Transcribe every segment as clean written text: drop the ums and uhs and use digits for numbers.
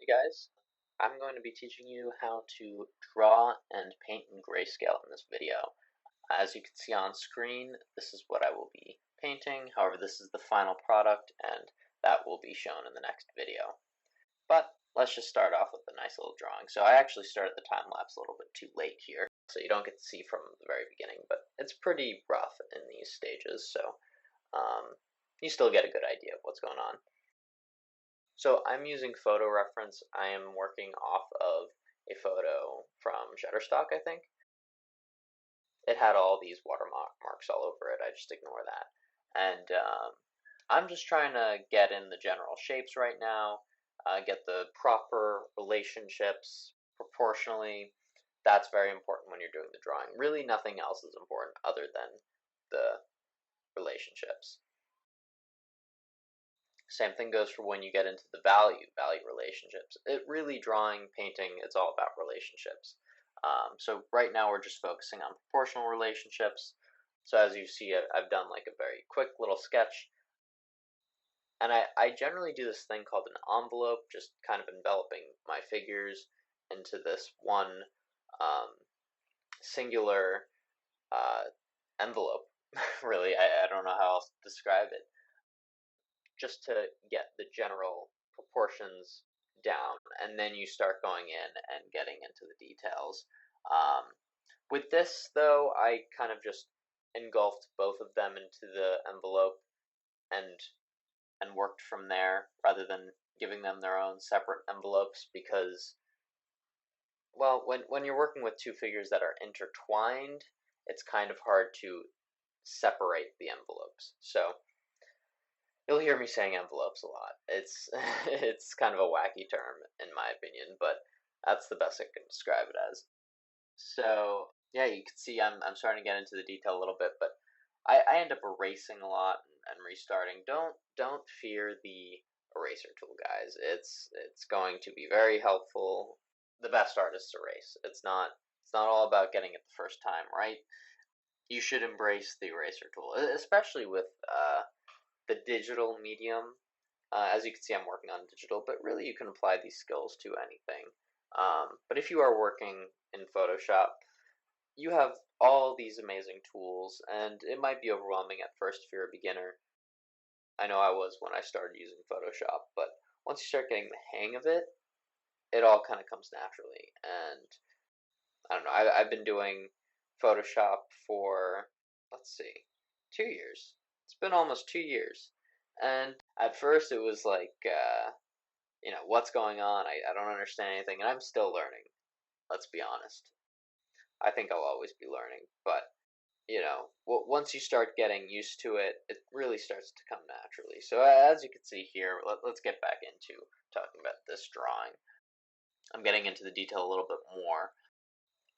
Hey guys, I'm going to be teaching you how to draw and paint in grayscale in this video. As you can see on screen, this is what I will be painting. However, this is the final product and that will be shown in the next video. But let's just start off with a nice little drawing. So I actually started the time lapse a little bit too late here, so you don't get to see from the very beginning, but it's pretty rough in these stages, so you still get a good idea of what's going on. So I'm using photo reference. I am working off of a photo from Shutterstock, I think. It had all these watermarks all over it. I just ignore that. And I'm just trying to get in the general shapes right now, get the proper relationships proportionally. That's very important when you're doing the drawing. Really, nothing else is important other than the relationships. Same thing goes for when you get into the value relationships. It really, drawing, painting, it's all about relationships. So right now we're just focusing on proportional relationships. So as you see, I've done like a very quick little sketch. And I generally do this thing called an envelope, just kind of enveloping my figures into this one singular envelope. Really, I don't know how else to describe it. Just to get the general proportions down, and then you start going in and getting into the details. With this, though, I kind of just engulfed both of them into the envelope and worked from there rather than giving them their own separate envelopes because, well, when you're working with two figures that are intertwined, it's kind of hard to separate the envelopes. So you'll hear me saying envelopes a lot. It's it's kind of a wacky term in my opinion, but that's the best I can describe it as. So yeah, you can see I'm starting to get into the detail a little bit, but I end up erasing a lot and restarting. Don't fear the eraser tool, guys. It's going to be very helpful. The best artists erase. It's not all about getting it the first time, right? You should embrace the eraser tool, especially with the digital medium. As you can see, I'm working on digital, but really you can apply these skills to anything. But if you are working in Photoshop, you have all these amazing tools, and it might be overwhelming at first if you're a beginner. I know I was when I started using Photoshop, but once you start getting the hang of it, it all kind of comes naturally. And I don't know, I've been doing Photoshop for, let's see, 2 years. It's been almost 2 years. And at first it was like, what's going on? I don't understand anything, and I'm still learning. Let's be honest. I think I'll always be learning, but once you start getting used to it, it really starts to come naturally. So as you can see here, let's get back into talking about this drawing. I'm getting into the detail a little bit more,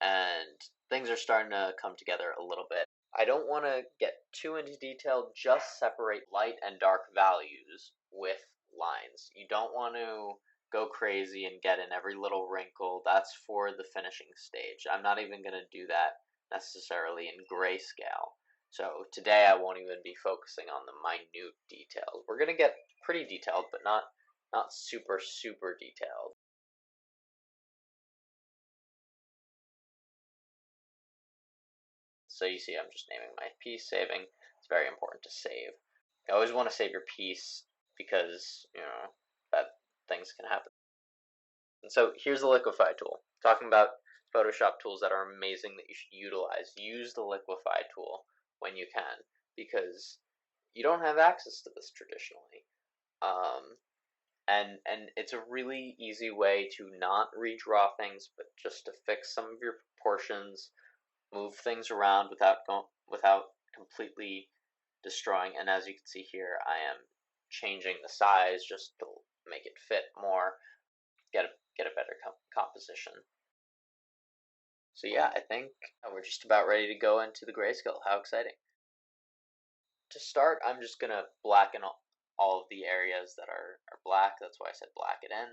and things are starting to come together a little bit. I don't want to get too into detail, just separate light and dark values with lines. You don't want to go crazy and get in every little wrinkle. That's for the finishing stage. I'm not even going to do that necessarily in grayscale. So today I won't even be focusing on the minute details. We're going to get pretty detailed, but not super detailed. So you see I'm just naming my piece, saving. It's very important to save. You always want to save your piece because, that things can happen. And so here's the liquify tool. Talking about Photoshop tools that are amazing that you should utilize. Use the liquify tool when you can because you don't have access to this traditionally. And it's a really easy way to not redraw things, but just to fix some of your proportions, move things around without completely destroying. And as you can see here, I am changing the size just to make it fit more, get a better composition. So yeah, I think we're just about ready to go into the grayscale. How exciting. To start, I'm just gonna blacken all of the areas that are black. That's why I said black it in.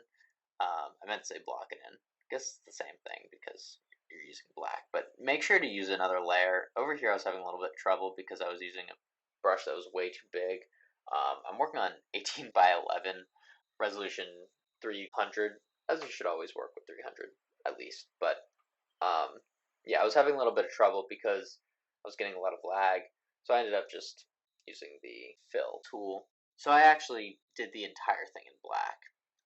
I meant to say block it in. I guess it's the same thing because you're using black, but make sure to use another layer. Over here I was having a little bit of trouble because I was using a brush that was way too big. I'm working on 18 by 11 resolution 300. as you should always work with 300 at least. But yeah, I was having a little bit of trouble because I was getting a lot of lag, so I ended up just using the fill tool. So I actually did the entire thing in black.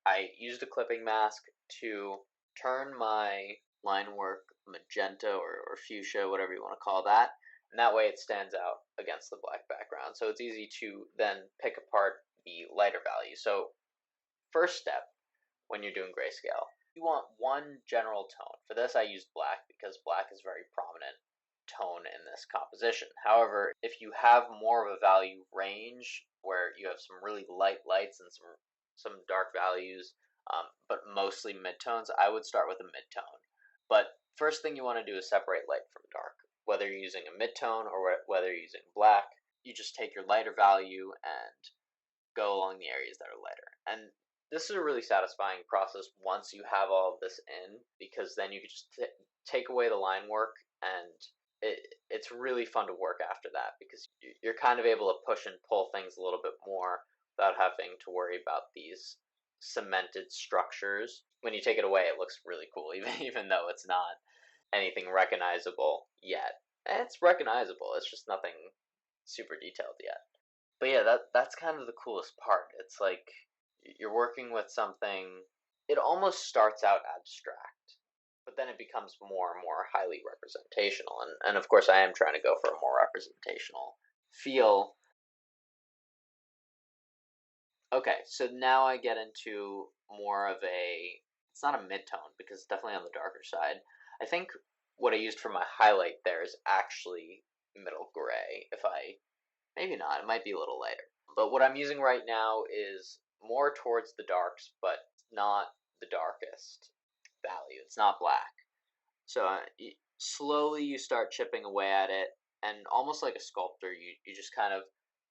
I used a clipping mask to turn my line work magenta or fuchsia, whatever you want to call that, and that way it stands out against the black background. So it's easy to then pick apart the lighter value. So first step when you're doing grayscale, you want one general tone. For this I used black because black is a very prominent tone in this composition. However, if you have more of a value range where you have some really light lights and some dark values, but mostly midtones, I would start with a midtone. But first thing you want to do is separate light from dark. Whether you're using a midtone or whether you're using black, you just take your lighter value and go along the areas that are lighter. And this is a really satisfying process once you have all of this in, because then you can just take away the line work, and it's really fun to work after that because you're kind of able to push and pull things a little bit more without having to worry about these cemented structures. When you take it away, it looks really cool, even though it's not anything recognizable yet. And it's recognizable. It's just nothing super detailed yet. But yeah, that's kind of the coolest part. It's like you're working with something. It almost starts out abstract, but then it becomes more and more highly representational. And of course, I am trying to go for a more representational feel. Okay, so now I get into more of a. It's not a mid-tone because it's definitely on the darker side. I think what I used for my highlight there is actually middle gray. If I Maybe not, it might be a little lighter. But what I'm using right now is more towards the darks, but not the darkest value. It's not black. So slowly you start chipping away at it, and almost like a sculptor, you just kind of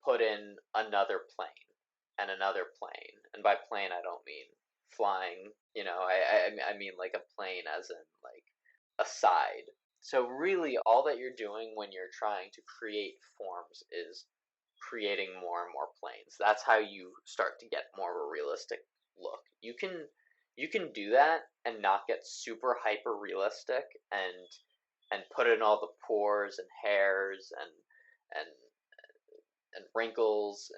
put in another plane and another plane. And by plane, I don't mean flying. I mean like a plane as in like a side. So really, all that you're doing when you're trying to create forms is creating more and more planes. That's how you start to get more of a realistic look. You can do that and not get super hyper realistic and put in all the pores and hairs and and wrinkles,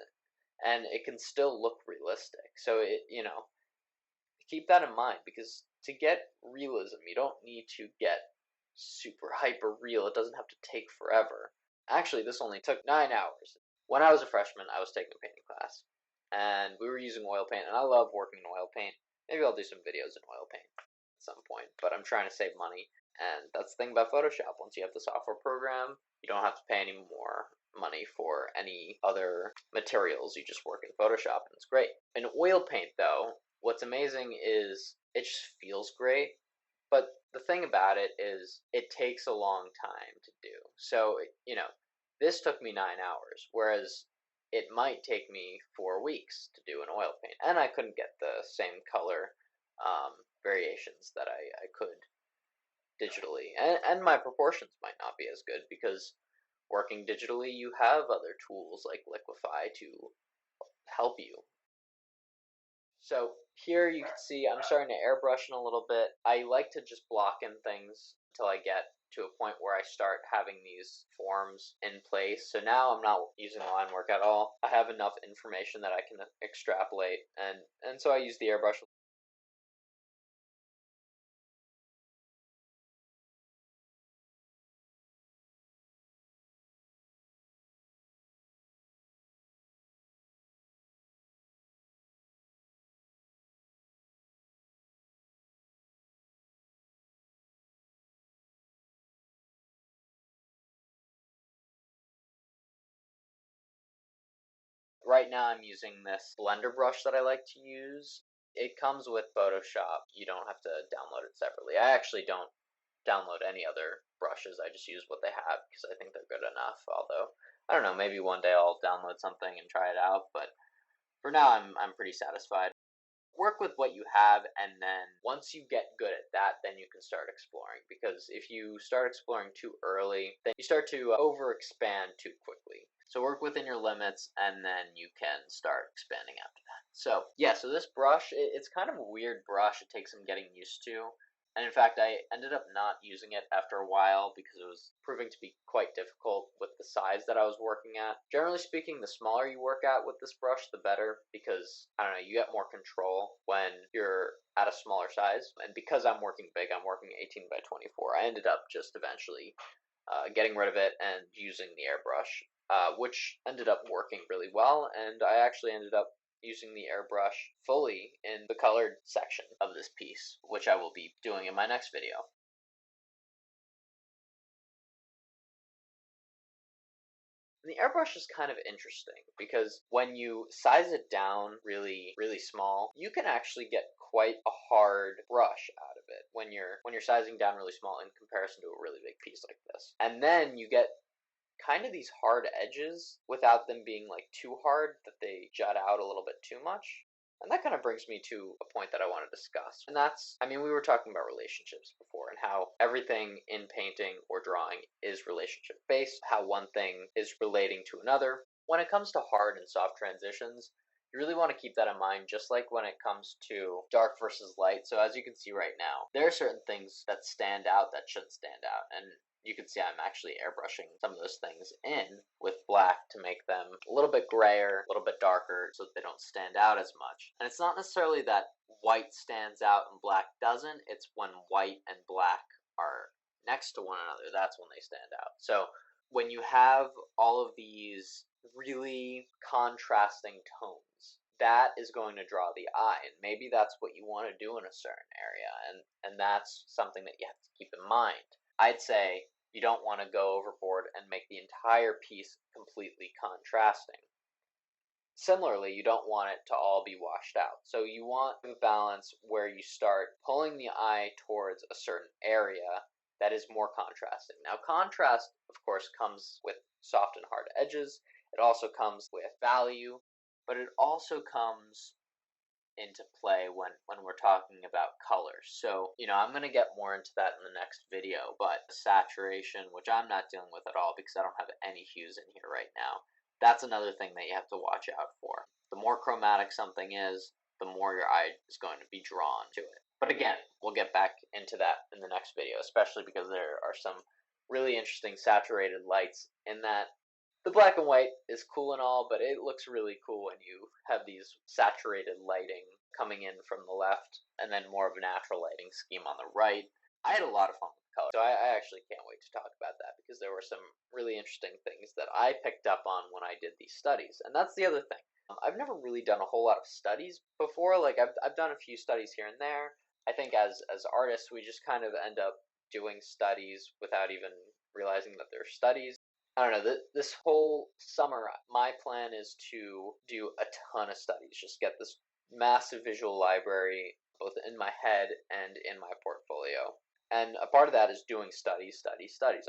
and it can still look realistic. So keep that in mind, because to get realism, you don't need to get super hyper real. It doesn't have to take forever. Actually, this only took 9 hours. When I was a freshman, I was taking a painting class, and we were using oil paint, and I love working in oil paint. Maybe I'll do some videos in oil paint at some point, but I'm trying to save money, and that's the thing about Photoshop. Once you have the software program, you don't have to pay any more money for any other materials. You just work in Photoshop, and it's great. In oil paint, though, what's amazing is it just feels great, but the thing about it is it takes a long time to do. So, this took me 9 hours, whereas it might take me 4 weeks to do an oil paint. And I couldn't get the same color variations that I could digitally. And my proportions might not be as good because working digitally, you have other tools like Liquify to help you. So here you can see I'm starting to airbrush in a little bit. I like to just block in things until I get to a point where I start having these forms in place. So now I'm not using line work at all. I have enough information that I can extrapolate, and so I use the airbrush. Right now I'm using this blender brush that I like to use. It comes with Photoshop. You don't have to download it separately. I actually don't download any other brushes. I just use what they have because I think they're good enough. Although I don't know, maybe one day I'll download something and try it out. But for now, I'm pretty satisfied. work with what you have, and then once you get good at that, then you can start exploring. Because if you start exploring too early, then you start to overexpand too quickly. So work within your limits, and then you can start expanding after that. So yeah, so this brush, it's kind of a weird brush. It takes some getting used to. And in fact, I ended up not using it after a while because it was proving to be quite difficult with the size that I was working at. Generally speaking, the smaller you work at with this brush, the better, because, I don't know, you get more control when you're at a smaller size. And because I'm working big, I'm working 18 by 24, I ended up just eventually getting rid of it and using the airbrush, which ended up working really well, and I actually ended up using the airbrush fully in the colored section of this piece, which I will be doing in my next video. And the airbrush is kind of interesting because when you size it down really, really small, you can actually get quite a hard brush out of it when you're sizing down really small in comparison to a really big piece like this. And then you get kind of these hard edges without them being like too hard that they jut out a little bit too much. And that kind of brings me to a point that I want to discuss. And that's, I mean, we were talking about relationships before and how everything in painting or drawing is relationship based, how one thing is relating to another. When it comes to hard and soft transitions, you really want to keep that in mind, just like when it comes to dark versus light. So as you can see right now, there are certain things that stand out that shouldn't stand out. And you can see I'm actually airbrushing some of those things in with black to make them a little bit grayer, a little bit darker, so that they don't stand out as much. And it's not necessarily that white stands out and black doesn't, it's when white and black are next to one another, that's when they stand out. So when you have all of these really contrasting tones, that is going to draw the eye, and maybe that's what you want to do in a certain area, and that's something that you have to keep in mind. I'd say you don't want to go overboard and make the entire piece completely contrasting. Similarly, you don't want it to all be washed out. So you want a balance where you start pulling the eye towards a certain area that is more contrasting. Now, contrast, of course, comes with soft and hard edges. It also comes with value, but it also comes into play when we're talking about colors. So, I'm going to get more into that in the next video, but saturation, which I'm not dealing with at all because I don't have any hues in here right now, that's another thing that you have to watch out for. The more chromatic something is, the more your eye is going to be drawn to it. But again, we'll get back into that in the next video, especially because there are some really interesting saturated lights in that. The black and white is cool and all, but it looks really cool when you have these saturated lighting coming in from the left and then more of a natural lighting scheme on the right. I had a lot of fun with color, so I actually can't wait to talk about that because there were some really interesting things that I picked up on when I did these studies. And that's the other thing. I've never really done a whole lot of studies before. Like I've done a few studies here and there. I think as artists, we just kind of end up doing studies without even realizing that they're studies. I don't know. This whole summer, my plan is to do a ton of studies. Just get this massive visual library, both in my head and in my portfolio. And a part of that is doing studies,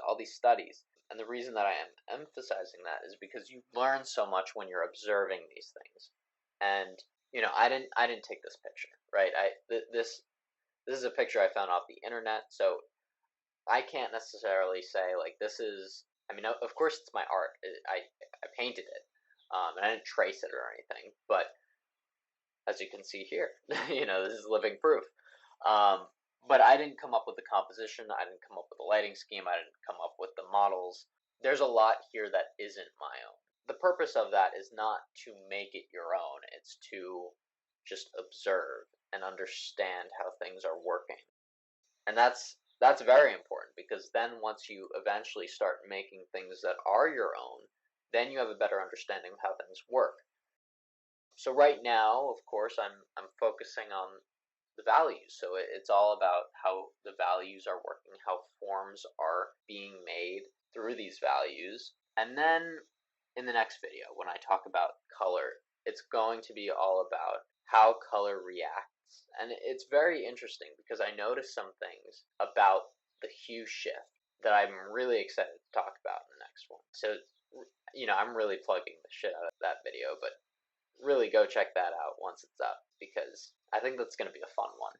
all these studies. And the reason that I am emphasizing that is because you learn so much when you're observing these things. And I didn't take this picture, right? This is a picture I found off the internet, so I can't necessarily say like this is. I mean, of course, it's my art. I painted it, and I didn't trace it or anything. But as you can see here, this is living proof. But I didn't come up with the composition. I didn't come up with the lighting scheme. I didn't come up with the models. There's a lot here that isn't my own. The purpose of that is not to make it your own. It's to just observe and understand how things are working. And that's very important because then once you eventually start making things that are your own, then you have a better understanding of how things work. So right now, of course, I'm focusing on the values. So it's all about how the values are working, how forms are being made through these values. And then in the next video, when I talk about color, it's going to be all about how color reacts. And it's very interesting because I noticed some things about the hue shift that I'm really excited to talk about in the next one. So, I'm really plugging the shit out of that video, but really go check that out once it's up, because I think that's going to be a fun one.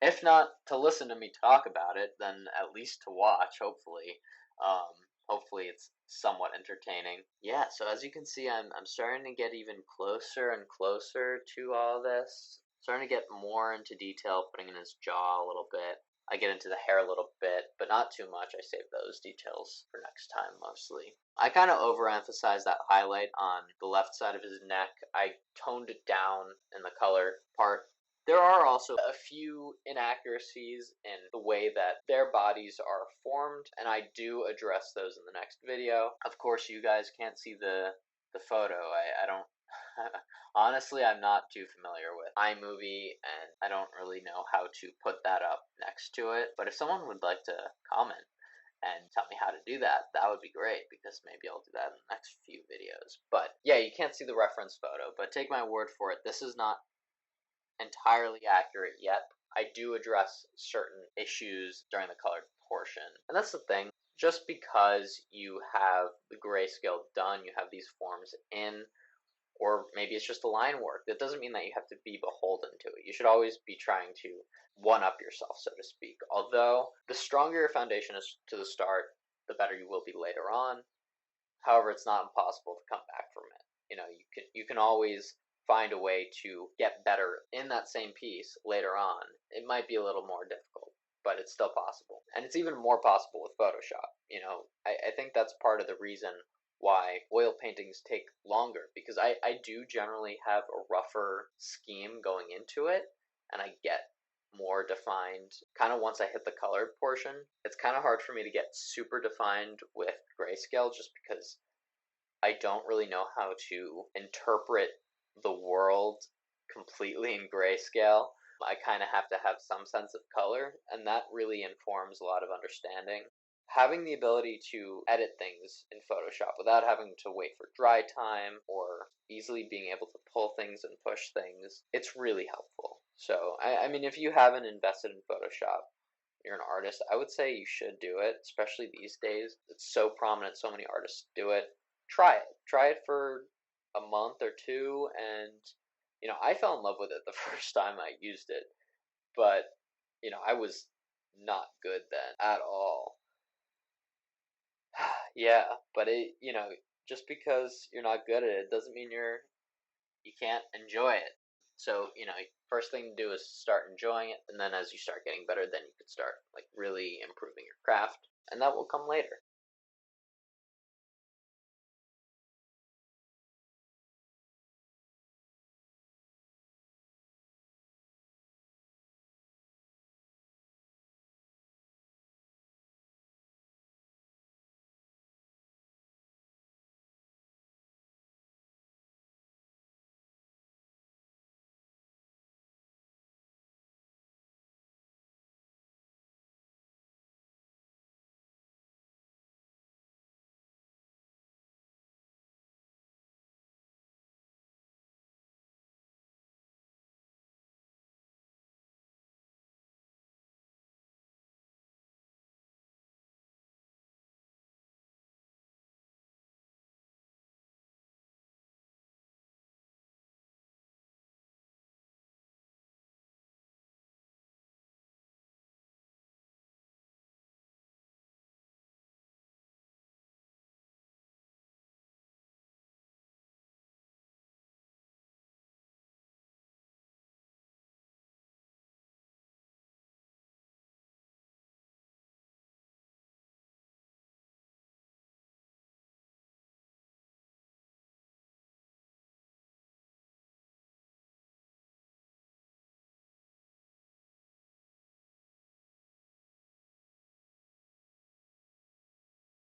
If not to listen to me talk about it, then at least to watch, hopefully. Um, Hopefully it's somewhat entertaining. Yeah, so as you can see, I'm starting to get even closer and closer to all this. Starting to get more into detail, putting in his jaw a little bit. I get into the hair a little bit, but not too much. I save those details for next time mostly. I kind of overemphasize that highlight on the left side of his neck. I toned it down in the color part. There are also a few inaccuracies in the way that their bodies are formed, and I do address those in the next video. Of course, you guys can't see the photo. I don't honestly, I'm not too familiar with iMovie, and I don't really know how to put that up next to it. But if someone would like to comment and tell me how to do that, that would be great, because maybe I'll do that in the next few videos. But yeah, you can't see the reference photo, but take my word for it, this is not entirely accurate yet. I do address certain issues during the colored portion. And that's the thing. Just because you have the grayscale done, you have these forms in, or maybe it's just the line work, that doesn't mean that you have to be beholden to it. You should always be trying to one up yourself, so to speak. Although the stronger your foundation is to the start, the better you will be later on. However, it's not impossible to come back from it. You can always find a way to get better in that same piece later on. It might be a little more difficult, but it's still possible. And it's even more possible with Photoshop. I think that's part of the reason why oil paintings take longer, because I do generally have a rougher scheme going into it, and I get more defined kind of once I hit the colored portion. It's kind of hard for me to get super defined with grayscale, just because I don't really know how to interpret the world completely in grayscale. I kind of have to have some sense of color, and that really informs a lot of understanding. Having the ability to edit things in Photoshop without having to wait for dry time, or easily being able to pull things and push things, it's really helpful. So, I mean, if you haven't invested in Photoshop, you're an artist, I would say you should do it, especially these days. It's so prominent, so many artists do it. Try it. Try it for a month or two, and I fell in love with it the first time I used it, but I was not good then at all. Yeah, but just because you're not good at it doesn't mean you can't enjoy it. So, first thing to do is start enjoying it, and then as you start getting better, then you could start like really improving your craft, and that will come later.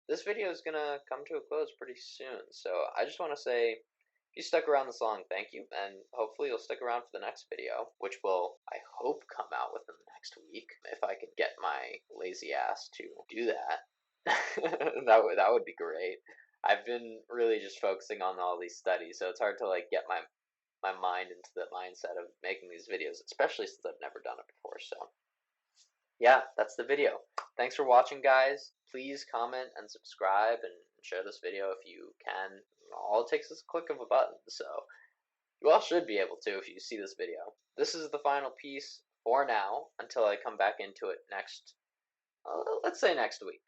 This video is gonna come to a close pretty soon, so I just want to say, if you stuck around this long, thank you, and hopefully you'll stick around for the next video, which will, I hope, come out within the next week, if I could get my lazy ass to do that. That would be great. I've been really just focusing on all these studies, so it's hard to like get my mind into the mindset of making these videos, especially since I've never done it before. So yeah, that's the video. Thanks for watching, guys. Please comment and subscribe and share this video if you can. All it takes is a click of a button. So You all should be able to if you see this video. This is the final piece for now until I come back into it let's say next week.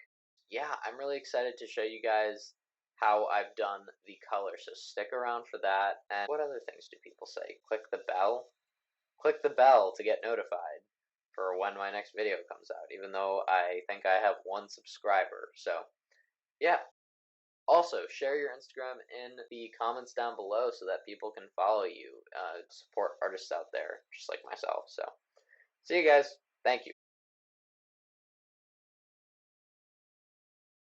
Yeah, I'm really excited to show you guys how I've done the color, so stick around for that. And what other things do people say? Click the bell? Click the bell to get notified for when my next video comes out, even though I think I have one subscriber. So, yeah. Also, share your Instagram in the comments down below so that people can follow you, support artists out there, just like myself. So, see you guys. Thank you.